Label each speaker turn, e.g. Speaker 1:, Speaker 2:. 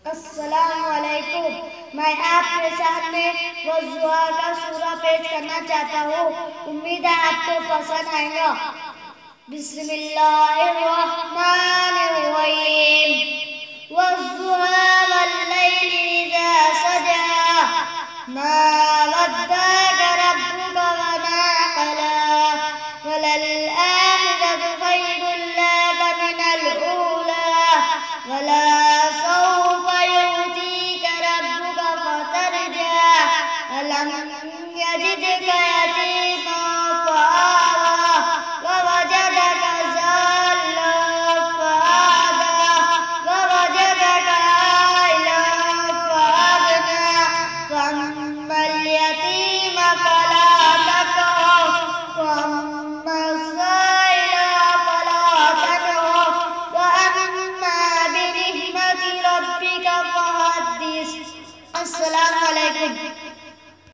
Speaker 1: अस्सलामुअलैकुम। मैं आपके सामने वज़ुहा का सूरा पेश करना चाहता हूँ। उम्मीद है आपको पसंद आएगा। बिस्मिल्लाहिर्रहमानिर्रहीम। वज़्ज़ुहा वल्लैलि इज़ा सजा मा वद्दअक रब्बुक वमा क़ला वलल-आखिरतु ख़ैरुल लक मिनल ऊला वलसौफ़ यु'तीका रब्बुक फ़तरजा अलम यजिदका यतीमन फ़आवा ववजदक ज़ाल्लन फ़अग़ना ववजदक आइलन फ़अग़ना फ़अम्मल यतीम फ़ला तक़हर वअम्मस साइला फ़ला तनहर वअम्मा बिनिअमति रब्बिका फ़हद्दिस। अस्सलामु अलैकुम।